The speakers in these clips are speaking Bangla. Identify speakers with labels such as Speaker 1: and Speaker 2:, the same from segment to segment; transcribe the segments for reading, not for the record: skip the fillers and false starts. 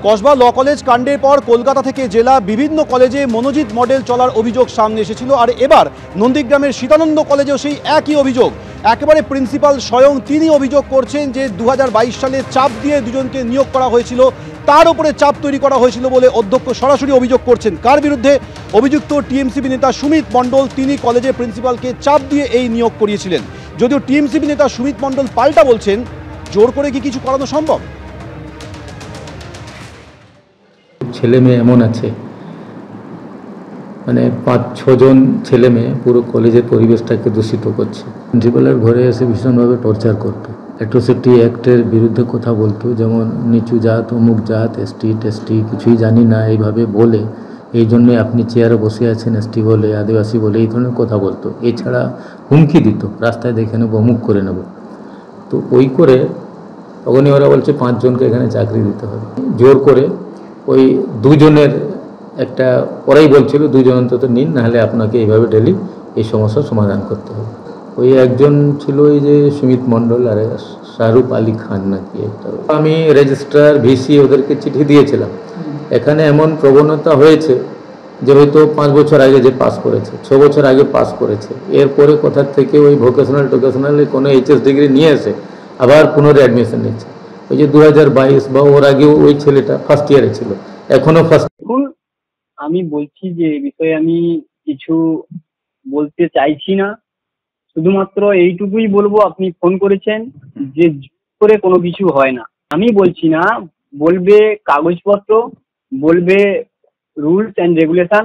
Speaker 1: কসবা ল কলেজ কাণ্ডের পর কলকাতা থেকে জেলা বিভিন্ন কলেজে মনোজিৎ মডেল চলার অভিযোগ সামনে এসেছিল, আর এবার নন্দীগ্রামের সীতানন্দ কলেজেও সেই একই অভিযোগ। একেবারে প্রিন্সিপাল স্বয়ং তিনি অভিযোগ করছেন যে 2022 সালে চাপ দিয়ে দুজনকে নিয়োগ করা হয়েছিল, তার উপরে চাপ তৈরি করা হয়েছিল বলে অধ্যক্ষ সরাসরি অভিযোগ করছেন। কার বিরুদ্ধে? অভিযুক্ত টিএমসিপি নেতা সুমিত মণ্ডল, তিনি কলেজের প্রিন্সিপালকে চাপ দিয়ে এই নিয়োগ করিয়েছিলেন। যদিও টিএমসিপি নেতা সুমিত মণ্ডল পাল্টা বলছেন, জোর করে কি কিছু করানো সম্ভব?
Speaker 2: ছেলে মেয়ে এমন আছে, মানে 5-6 জন ছেলে মেয়ে পুরো কলেজের পরিবেশটাকে দূষিত করছে। প্রিন্সিপালের ঘরে এসে ভীষণভাবে টর্চার করতো, অ্যাট্রোসিটি অ্যাক্টের বিরুদ্ধে কথা বলতো, যেমন নিচু জাত, অমুক জাত, এসটি টেস্টি, কিছুই জানি না এইভাবে বলে, এই জন্যে আপনি চেয়ারে বসে আছেন এসটি বলে, আদিবাসী বলে, এই ধরনের কথা বলতো। এছাড়া হুমকি দিত, রাস্তায় দেখে নেবো, অমুক করে নেব। তো ওই করে তখনই ওরা বলছে 5 জনকে এখানে চাকরি দিতে হবে। জোর করে ওই 2 জনের একটা, ওরাই বলছিল 2 জন অন্তত নিন, নাহলে আপনাকে এইভাবে ডেলি এই সমস্যার সমাধান করতে হবে। ওই একজন ছিল ওই যে সুমিত মণ্ডল, আর শাহরুখ আলী খান নাকি একটা। আমি রেজিস্ট্রার, ভিসি ওদেরকে চিঠি দিয়েছিলাম। এখানে এমন প্রবণতা হয়েছে যে হয়তো 5 বছর আগে যে পাস করেছে, 6 বছর আগে পাস করেছে, এরপরে কোথার থেকে ওই ভোকেশনালে কোনো এইচএস ডিগ্রি নিয়ে এসে আবার পুনরায় অ্যাডমিশন নিচ্ছে। ওই যে 2022 বা ওর আগেও ওই ছেলেটা ফার্স্ট ইয়ারে ছিল, এখনো ফার্স্ট।
Speaker 3: আমি বলছি যে এই বিষয়ে আমি কিছু বলতে চাইছি না, শুধুমাত্র এইটুকুই বলবো, আপনি ফোন করেছেন যে করে কোনো কিছু হয় না। আমি বলছি না, বলবে কাগজপত্র, বলবে রুলস অ্যান্ড রেগুলেশন,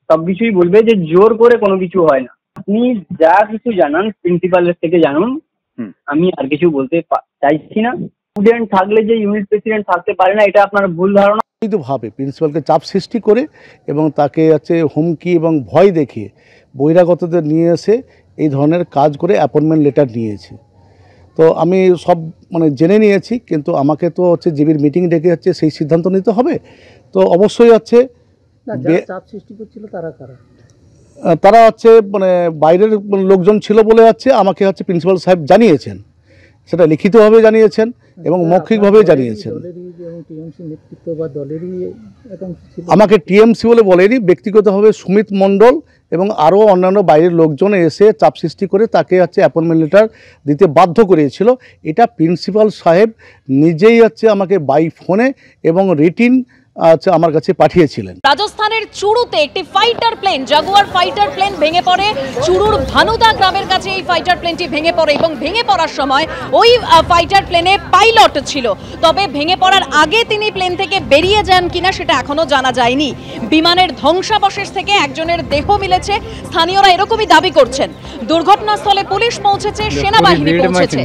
Speaker 3: সবকিছুই বলবে যে জোর করে কোনো কিছু হয় না। আপনি যা কিছু জানান প্রিন্সিপালের থেকে জানুন, আমি আর কিছু বলতে চাইছি না। স্টুডেন্ট থাকলে যে ইউনিট প্রেসিডেন্ট থাকতে পারে না, এটা আপনার ভুল ধারণা।
Speaker 1: ভাবে প্রিন্সিপালকে চাপ সৃষ্টি করে এবং তাকে হুমকি এবং ভয় দেখিয়ে বহিরাগতদের নিয়ে এসে এই ধরনের কাজ করে অ্যাপয়েন্টমেন্ট লেটার নিয়েছে। তো আমি সব জেনে নিয়েছি, কিন্তু আমাকে তো জিবির মিটিং ডেকে সেই সিদ্ধান্ত নিতে হবে। তো অবশ্যই চাপ সৃষ্টি করছিল তারা বাইরের লোকজন ছিল বলে আমাকে প্রিন্সিপাল সাহেব জানিয়েছেন, সেটা লিখিতভাবে জানিয়েছেন এবং মৌখিকভাবে জানিয়েছেন। আমাকে টিএমসি বলে বলেনি, ব্যক্তিগতভাবে সুমিত মণ্ডল এবং আরও অন্যান্য বাইরের লোকজন এসে চাপ সৃষ্টি করে তাকে অ্যাপয়েন্টমেন্ট লেটার দিতে বাধ্য করিয়েছিল। এটা প্রিন্সিপাল সাহেব নিজেই আমাকে বাই ফোনে এবং রিটিন আমার কাছে পাঠিয়েছিলেন।
Speaker 4: রাজস্থানের চুরুতে একটি fighter plane, Jaguar fighter plane ভেঙে পড়ে। চুরুর ভানুদা গ্রামের কাছে এই ফাইটার প্লেনটি ভেঙে পড়ে এবং ভেঙে পড়ার সময় ওই ফাইটার প্লেনে পাইলট ছিল। তবে ভেঙে পড়ার আগে তিনি প্লেন থেকে বেরিয়ে যান কিনা সেটা এখনো জানা যায়নি। বিমানের ধ্বংসাবশেষ থেকে একজনের দেহ মিলেছে, স্থানীয়রা এরকমই দাবি করছেন। দুর্ঘটনাস্থলে পুলিশ পৌঁছেছে, সেনাবাহিনী পৌঁছেছে।